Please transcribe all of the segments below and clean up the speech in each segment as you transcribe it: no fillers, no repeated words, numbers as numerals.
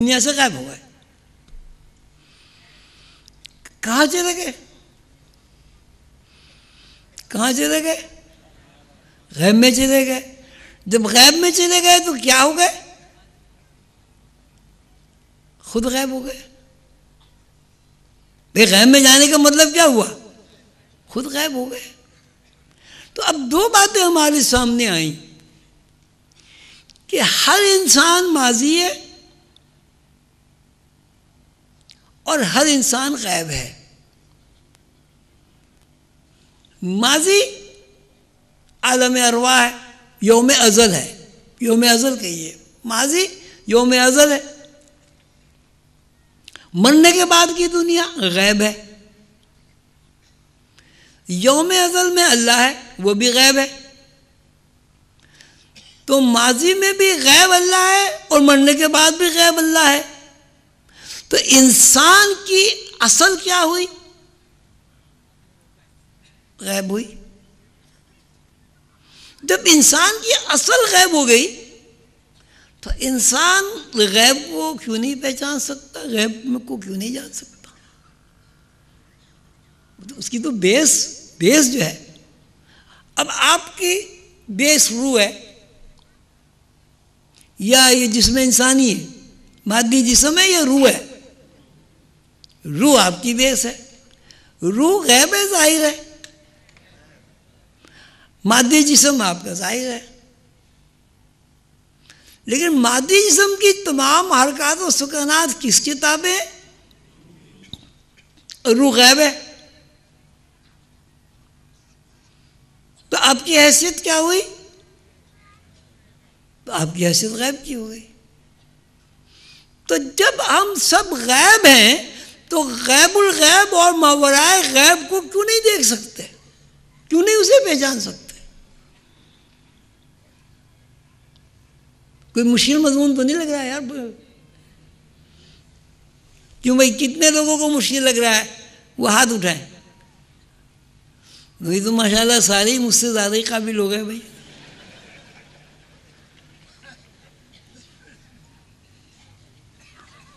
दुनिया से गायब हो गए। कहाँ चले गए? कहाँ चले गए? गैब में चले गए। जब गैब में चले गए तो क्या हो गए? खुद गैब हो गए। भाई गैब में जाने का मतलब क्या हुआ? खुद गैब हो गए। तो अब दो बातें हमारे सामने आई कि हर इंसान माजी है और हर इंसान गैब है। माजी आलम अरवाह है, यौम अज़ल है। यौम अज़ल कहिए, माजी यौम अज़ल है। मरने के बाद की दुनिया गैब है। यौम अज़ल में अल्लाह है, वो भी गैब है। तो माजी में भी गैब अल्लाह है और मरने के बाद भी गैब अल्लाह है। तो इंसान की असल क्या हुई? गैब हुई। जब इंसान की असल गैब हो गई तो इंसान गैब को क्यों नहीं पहचान सकता? गैब को क्यों नहीं जान सकता? तो उसकी तो बेस जो है। अब आपकी बेस रूह है या ये जिस्म इंसानी है, मादी जिस्म है या रूह है? रूह आपकी बेस है। रूह गैब है, जाहिर है। मादी जिस्म आपका जाहिर है। लेकिन मादी जिस्म की तमाम हरकत और सुकनात किसकी ताबे है? रूह गैब है। तो आपकी हैसियत क्या हुई? तो आपकी हैसियत गैब की हो गई। तो जब हम सब गैब हैं तो गैबुल गैब और मावराए गैब को क्यों नहीं देख सकते? क्यों नहीं उसे पहचान सकते? कोई मुश्किल मजमून तो नहीं लग रहा है यार? क्यों भाई, कितने लोगों को मुश्किल लग रहा है? वो हाथ उठाएं। वही तो माशाल्लाह सारे ही मुझसे ज़्यादा ही काबिल हो गए भाई।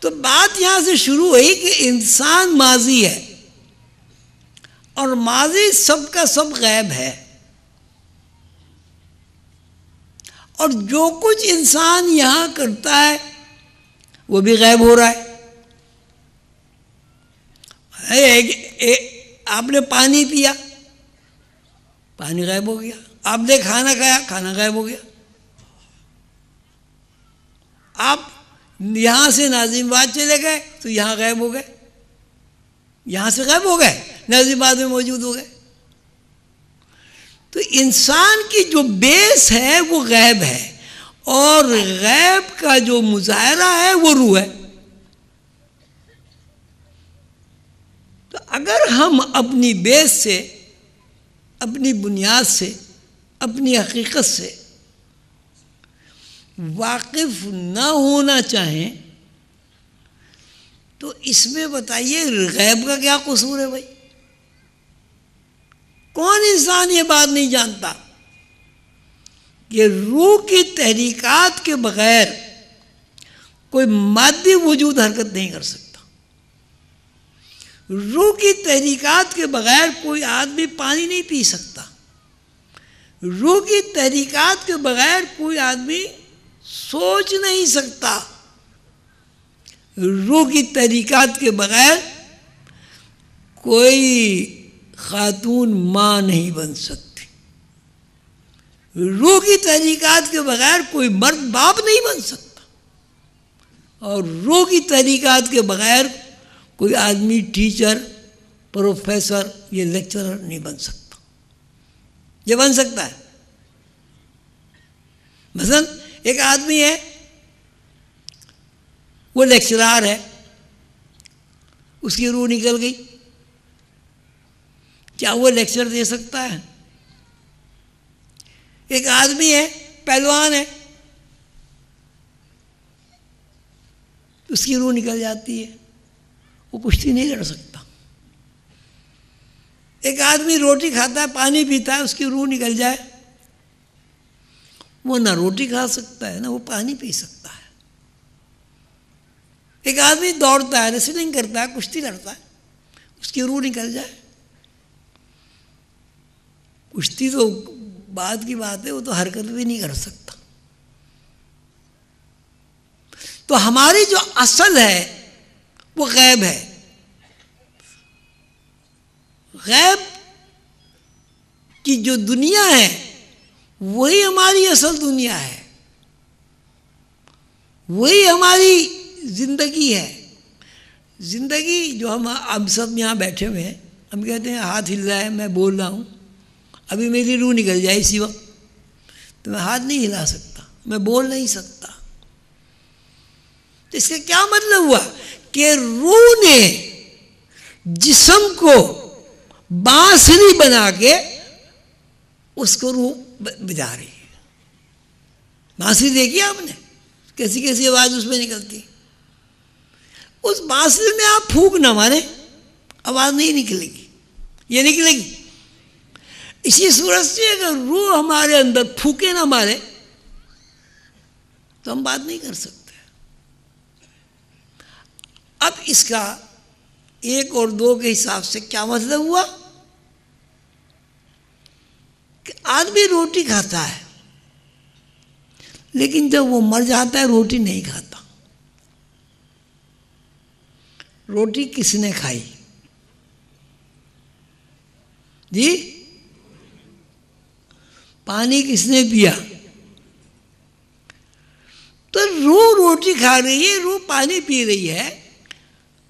तो बात यहां से शुरू हुई कि इंसान माजी है और माजी सबका सब गैब है। और जो कुछ इंसान यहां करता है वो भी गैब हो रहा है। आपने पानी पिया, पानी गायब हो गया। आपने खाना खाया, खाना गायब हो गया। आप यहां से नाजिमाबाद चले गए तो यहां गायब हो गए। यहां से गायब हो गए, नाजिमाबाद में मौजूद हो गए। तो इंसान की जो बेस है वो गैब है और गैब का जो मुजाहरा है वो रूह है। तो अगर हम अपनी बेस से, अपनी बुनियाद से, अपनी हकीकत से वाकिफ न होना चाहें तो इसमें बताइए गैब का क्या कसूर है भाई? कौन इंसान ये बात नहीं जानता कि रूह की तहरीकात के बगैर कोई मादी वजूद हरकत नहीं कर सकता। रूह की तहरीकात के बगैर कोई आदमी पानी नहीं पी सकता। रूह की तहरीकात के बगैर कोई आदमी सोच नहीं सकता। रूह की तहरीकात के बगैर कोई खातून माँ नहीं बन सकती। रूह की तहरीकात के बगैर कोई मर्द बाप नहीं बन सकता। और रूह की तहरीकात के बगैर कोई आदमी टीचर, प्रोफेसर या लेक्चरर नहीं बन सकता। ये बन सकता है? मसलन एक आदमी है, वो लेक्चरर है, उसकी रूह निकल गई, क्या वो लेक्चर दे सकता है? एक आदमी है, पहलवान है, उसकी रूह निकल जाती है, वो कुश्ती नहीं लड़ सकता। एक आदमी रोटी खाता है, पानी पीता है, उसकी रूह निकल जाए, वो ना रोटी खा सकता है ना वो पानी पी सकता है। एक आदमी दौड़ता है, रेसलिंग करता है, कुश्ती लड़ता है, उसकी रूह निकल जाए। कुश्ती तो बाद की बात है, वो तो हरकत भी नहीं कर सकता। तो हमारी जो असल है वो गैब है। गैब की जो दुनिया है वही हमारी असल दुनिया है, वही हमारी जिंदगी है। जिंदगी जो हम सब यहाँ बैठे हुए हैं, हम कहते हैं हाथ हिल रहा है, मैं बोल रहा हूँ, अभी मेरी रूह निकल जाए इसी वक्त तो मैं हाथ नहीं हिला सकता, मैं बोल नहीं सकता। तो इसका क्या मतलब हुआ कि रूह ने जिस्म को बांसुरी बना के उसको रूह बजा रही है। बांसुरी देखी आपने, कैसी कैसी आवाज उसमें निकलती। उस बांसुरी में आप फूंक ना मारे, आवाज नहीं निकलेगी, ये निकलेगी। इसी सूरत से अगर रूह हमारे अंदर फूके ना मारे तो हम बात नहीं कर सकते। अब इसका 1 और 2 के हिसाब से क्या मतलब हुआ कि आदमी रोटी खाता है, लेकिन जब वो मर जाता है रोटी नहीं खाता। रोटी किसने खाई जी? पानी किसने पिया? तो रूह रोटी खा रही है, रूह पानी पी रही है।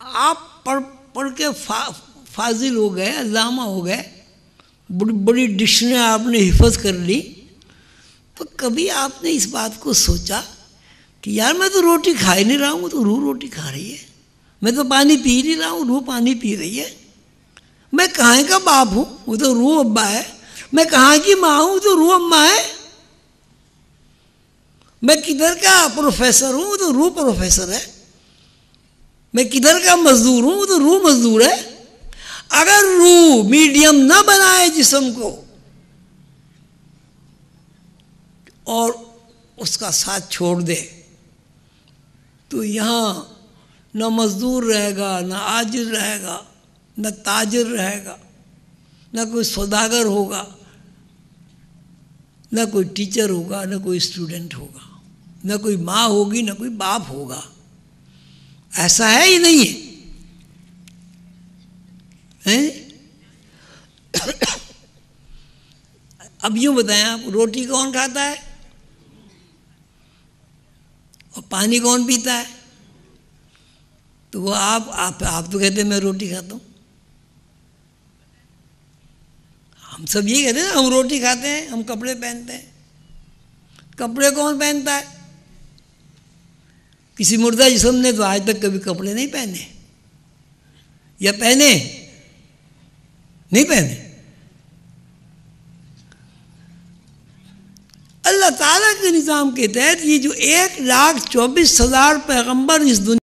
आप पढ़ के फाजिल हो गए, अल्लामा हो गए, बड़ी बड़ी डिक्शनरी आपने हिफज कर ली, तो कभी आपने इस बात को सोचा कि यार मैं तो रोटी खा ही नहीं रहा हूँ, तो रूह रोटी खा रही है। मैं तो पानी पी नहीं रहा हूँ, रूह पानी पी रही है। मैं कहाँ का बाप हूँ, वो तो रूह अब्बा है। मैं कहाँ की माँ हूँ, तो रूह अम्मा है। मैं किधर का प्रोफेसर हूँ, तो रूह प्रोफेसर है। मैं किधर का मजदूर हूँ, तो रूह मजदूर है। अगर रूह मीडियम न बनाए जिस्म को और उसका साथ छोड़ दे, तो यहाँ न मजदूर रहेगा, न आजिर रहेगा, न ताजिर रहेगा, न कोई सौदागर होगा, न कोई टीचर होगा, न कोई स्टूडेंट होगा, न कोई माँ होगी, न कोई बाप होगा। ऐसा है ही नहीं है? अब यूं बताएं आप, रोटी कौन खाता है और पानी कौन पीता है? तो वो आप तो कहते हैं मैं रोटी खाता हूं। हम सब ये कहते हैं हम रोटी खाते हैं, हम कपड़े पहनते हैं। कपड़े कौन पहनता है? किसी मुर्दा जिस्म ने तो आज तक कभी कपड़े नहीं पहने, या पहने नहीं पहने। अल्लाह ताला के निज़ाम के तहत ये जो 1,24,000 पैगंबर इस दुनिया